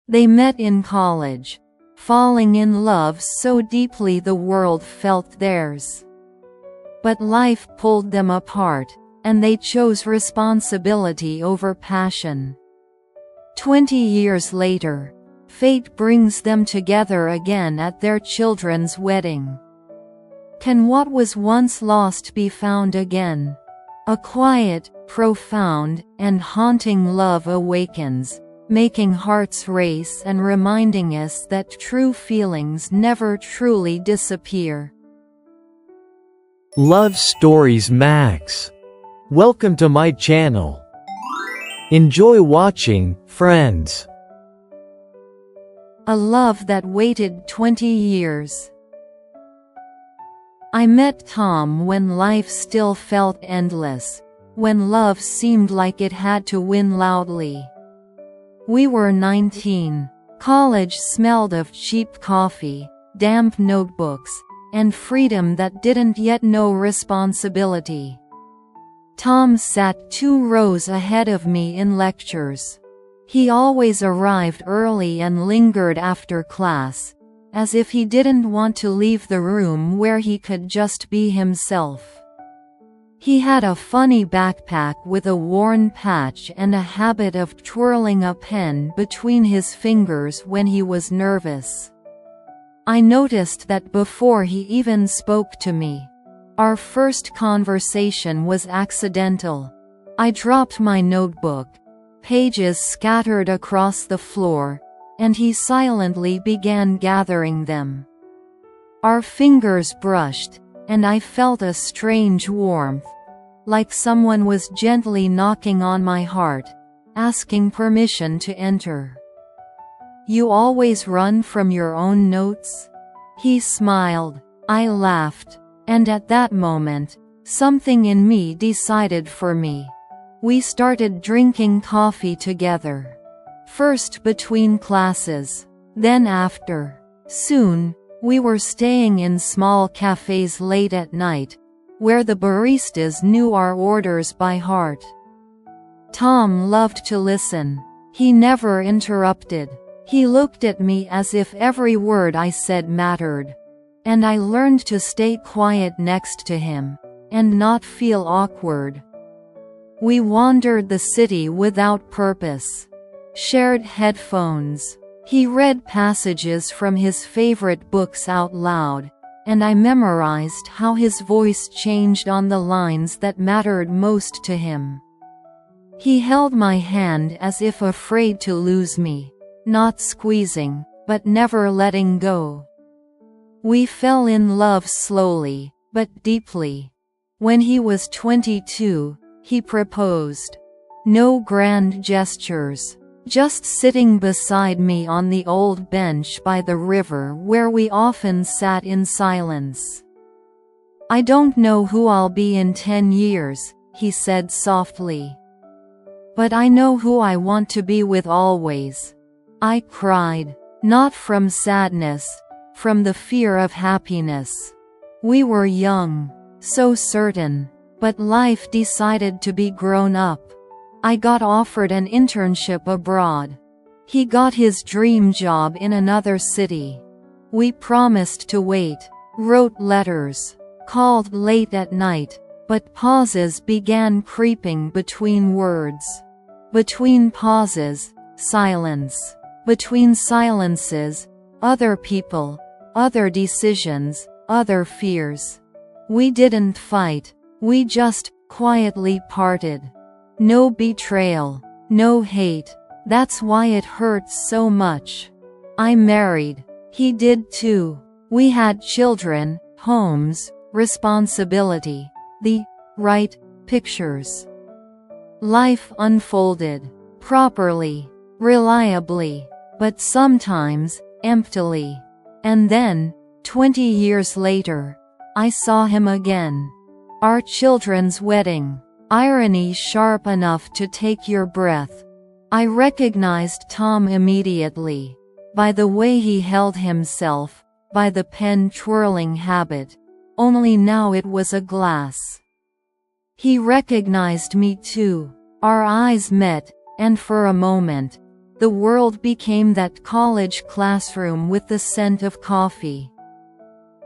They met in college, falling in love so deeply the world felt theirs. But life pulled them apart, and they chose responsibility over passion. 20 years later, fate brings them together again at their children's wedding. Can what was once lost be found again? A quiet, profound, and haunting love awakens, making hearts race and reminding us that true feelings never truly disappear. Love Stories Max. Welcome to my channel. Enjoy watching, friends. A love that waited 20 years. I met Tom when life still felt endless, when love seemed like it had to win loudly. We were 19. College smelled of cheap coffee, damp notebooks, and freedom that didn't yet know responsibility. Tom sat 2 rows ahead of me in lectures. He always arrived early and lingered after class, as if he didn't want to leave the room where he could just be himself. He had a funny backpack with a worn patch and a habit of twirling a pen between his fingers when he was nervous. I noticed that before he even spoke to me. Our first conversation was accidental. I dropped my notebook, pages scattered across the floor, and he silently began gathering them. Our fingers brushed, and I felt a strange warmth, like someone was gently knocking on my heart, asking permission to enter. "You always run from your own notes?" He smiled. I laughed, and at that moment, something in me decided for me. We started drinking coffee together. First between classes, then after. Soon, we were staying in small cafes late at night, where the baristas knew our orders by heart. Tom loved to listen. He never interrupted. He looked at me as if every word I said mattered. And I learned to stay quiet next to him, and not feel awkward. We wandered the city without purpose. Shared headphones. He read passages from his favorite books out loud, and I memorized how his voice changed on the lines that mattered most to him. He held my hand as if afraid to lose me, not squeezing, but never letting go. We fell in love slowly, but deeply. When he was 22, he proposed. No grand gestures. Just sitting beside me on the old bench by the river where we often sat in silence. "I don't know who I'll be in 10 years, he said softly. "But I know who I want to be with always." I cried, not from sadness, from the fear of happiness. We were young, so certain, but life decided to be grown up. I got offered an internship abroad. He got his dream job in another city. We promised to wait, wrote letters, called late at night, but pauses began creeping between words. Between pauses, silence. Between silences, other people, other decisions, other fears. We didn't fight, we just quietly parted. No betrayal, no hate. That's why it hurts so much. I married. He did too. We had children, homes, responsibility. The right pictures. Life unfolded. Properly. Reliably. But sometimes, emptily. And then, 20 years later, I saw him again. Our children's wedding. Irony sharp enough to take your breath. I recognized Tom immediately. By the way he held himself, by the pen twirling habit. Only now it was a glass. He recognized me too. Our eyes met, and for a moment, The world became that college classroom with the scent of coffee.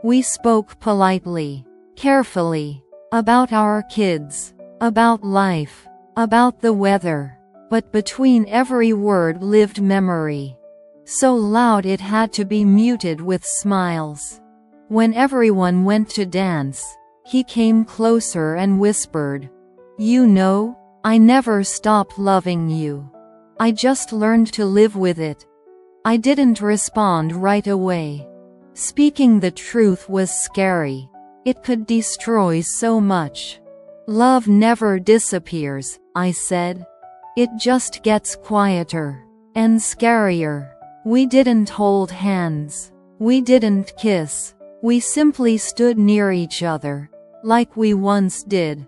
We spoke politely, carefully, about our kids, about life, about the weather, but between every word lived memory. So loud it had to be muted with smiles. When everyone went to dance, he came closer and whispered, "You know, I never stopped loving you. I just learned to live with it." I didn't respond right away. Speaking the truth was scary. It could destroy so much. "Love never disappears," I said. "It just gets quieter and scarier." We didn't hold hands. We didn't kiss. We simply stood near each other, like we once did.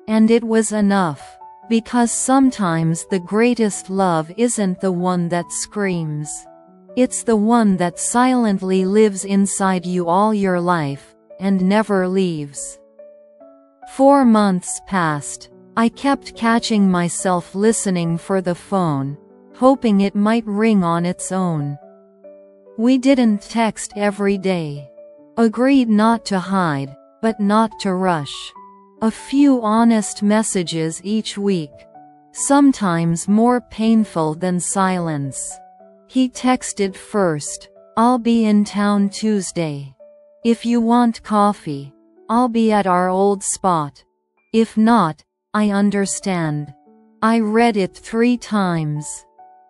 And it was enough. Because sometimes the greatest love isn't the one that screams. It's the one that silently lives inside you all your life, and never leaves. 4 months passed. I kept catching myself listening for the phone, hoping it might ring on its own. We didn't text every day. Agreed not to hide, but not to rush. A few honest messages each week. Sometimes more painful than silence. He texted first, "I'll be in town Tuesday. If you want coffee, I'll be at our old spot. If not, I understand." I read it 3 times.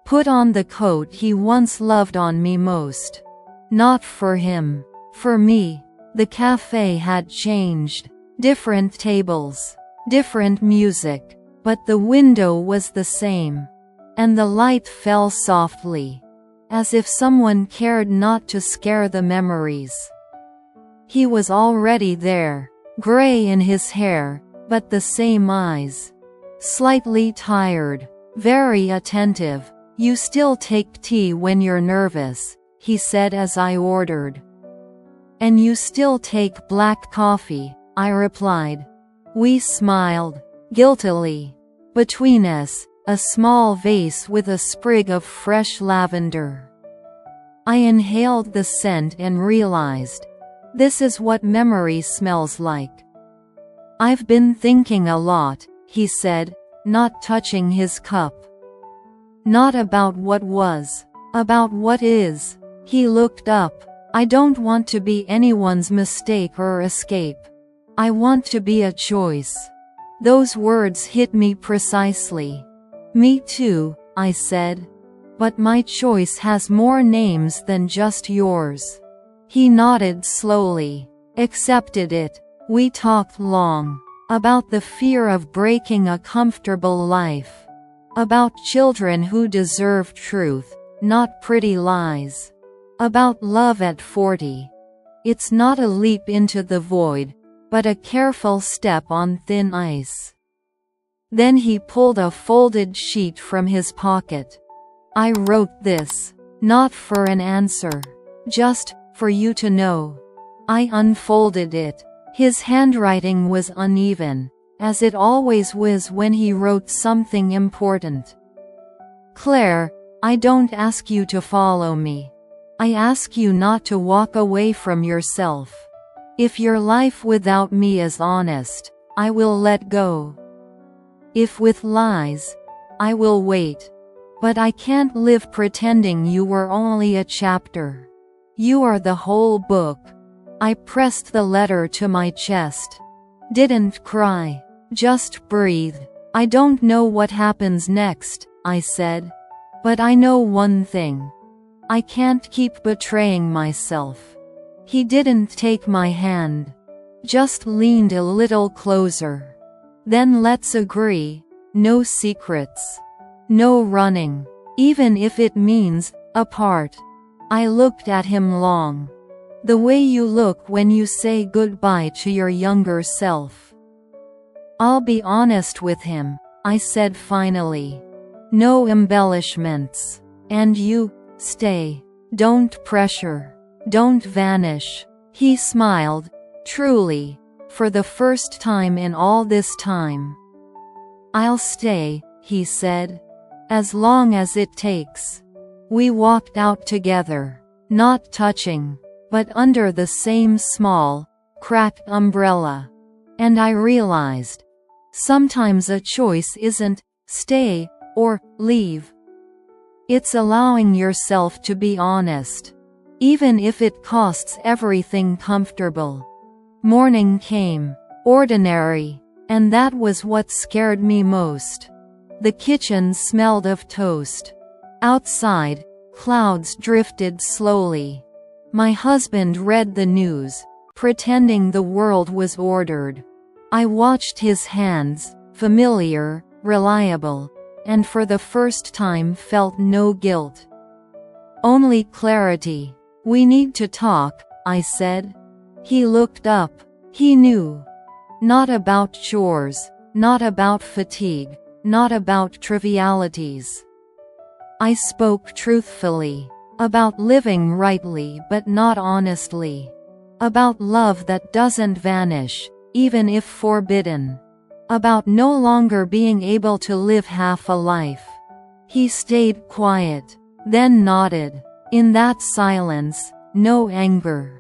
Put on the coat he once loved on me most. Not for him. For me. The cafe had changed. Different tables. Different music. But the window was the same. And the light fell softly. As if someone cared not to scare the memories. He was already there. Gray in his hair, but the same eyes. Slightly tired. Very attentive. "You still take tea when you're nervous," he said as I ordered. "And you still take black coffee," I replied. We smiled, guiltily. Between us, a small vase with a sprig of fresh lavender. I inhaled the scent and realized, this is what memory smells like. "I've been thinking a lot," he said, not touching his cup. "Not about what was. About what is." He looked up. "I don't want to be anyone's mistake or escape. I want to be a choice." Those words hit me precisely. "Me too," I said. "But my choice has more names than just yours." He nodded slowly. Accepted it. We talked long. About the fear of breaking a comfortable life. About children who deserve truth, not pretty lies. About love at 40. It's not a leap into the void, but a careful step on thin ice. Then he pulled a folded sheet from his pocket. "I wrote this. Not for an answer. Just for you to know." I unfolded it. His handwriting was uneven, as it always was when he wrote something important. "Claire, I don't ask you to follow me. I ask you not to walk away from yourself. If your life without me is honest, I will let go. If with lies, I will wait. But I can't live pretending you were only a chapter. You are the whole book." I pressed the letter to my chest. Didn't cry. Just breathe. "I don't know what happens next," I said. "But I know one thing. I can't keep betraying myself." He didn't take my hand. Just leaned a little closer. "Then let's agree. No secrets. No running. Even if it means apart." I looked at him long. "The way you look when you say goodbye to your younger self." "I'll be honest with him," I said finally. "No embellishments. And you, stay. Don't pressure. Don't vanish." He smiled, truly, for the first time in all this time. "I'll stay," he said. "As long as it takes." We walked out together, not touching, but under the same small, cracked umbrella. And I realized, sometimes a choice isn't stay or leave. It's allowing yourself to be honest, even if it costs everything comfortable. Morning came, ordinary, and that was what scared me most. The kitchen smelled of toast. Outside, clouds drifted slowly. My husband read the news, pretending the world was ordered. I watched his hands, familiar, reliable, and for the first time felt no guilt. Only clarity. "We need to talk," I said. He looked up. He knew. Not about chores, not about fatigue, not about trivialities. I spoke truthfully. About living rightly but not honestly. About love that doesn't vanish, even if forbidden. About no longer being able to live half a life. He stayed quiet, then nodded. In that silence, no anger.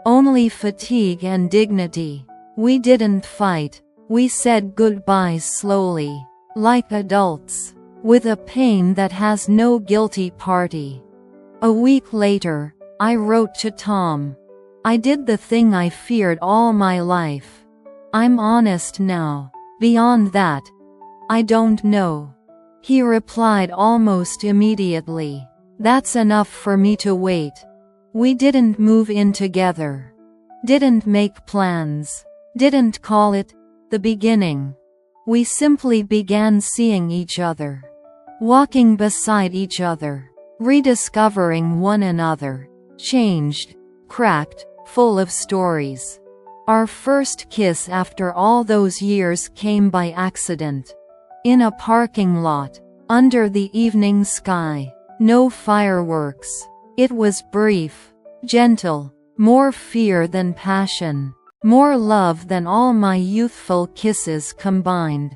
Only fatigue and dignity. We didn't fight. We said goodbyes slowly, like adults, with a pain that has no guilty party. A week later, I wrote to Tom. I did the thing I feared all my life. I'm honest now. Beyond that, I don't know. He replied almost immediately. That's enough for me to wait. We didn't move in together. Didn't make plans. Didn't call it the beginning. We simply began seeing each other. Walking beside each other. Rediscovering one another. Changed. Cracked. Full of stories. Our first kiss after all those years came by accident. In a parking lot. Under the evening sky. No fireworks. It was brief. Gentle. More fear than passion. More love than all my youthful kisses combined.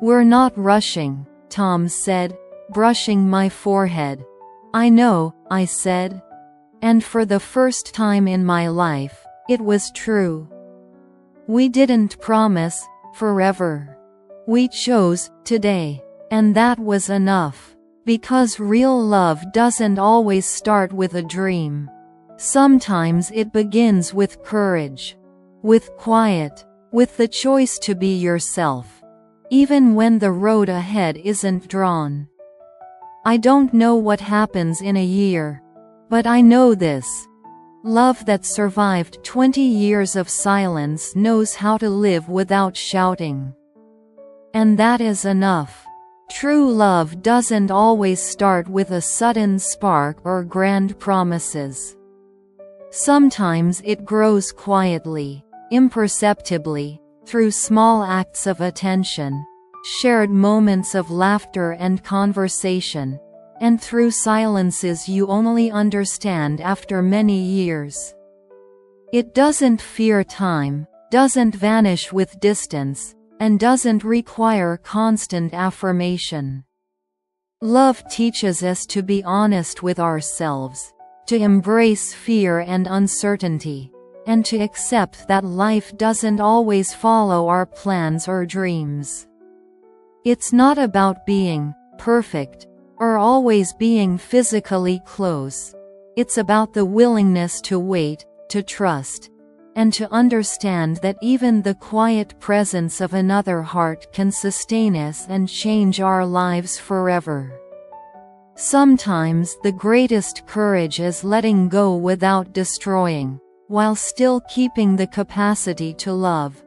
"We're not rushing," Tom said, brushing my forehead. "I know," I said. And for the first time in my life, it was true. We didn't promise forever. We chose today. And that was enough. Because real love doesn't always start with a dream. Sometimes it begins with courage. With quiet. With the choice to be yourself. Even when the road ahead isn't drawn. I don't know what happens in a year. But I know this. Love that survived 20 years of silence knows how to live without shouting. And that is enough. True love doesn't always start with a sudden spark or grand promises. Sometimes it grows quietly, imperceptibly, through small acts of attention, shared moments of laughter and conversation, and through silences you only understand after many years. It doesn't fear time, doesn't vanish with distance, and doesn't require constant affirmation. Love teaches us to be honest with ourselves, to embrace fear and uncertainty, and to accept that life doesn't always follow our plans or dreams. It's not about being perfect, or always being physically close. It's about the willingness to wait, to trust, and to understand that even the quiet presence of another heart can sustain us and change our lives forever. Sometimes the greatest courage is letting go without destroying, while still keeping the capacity to love.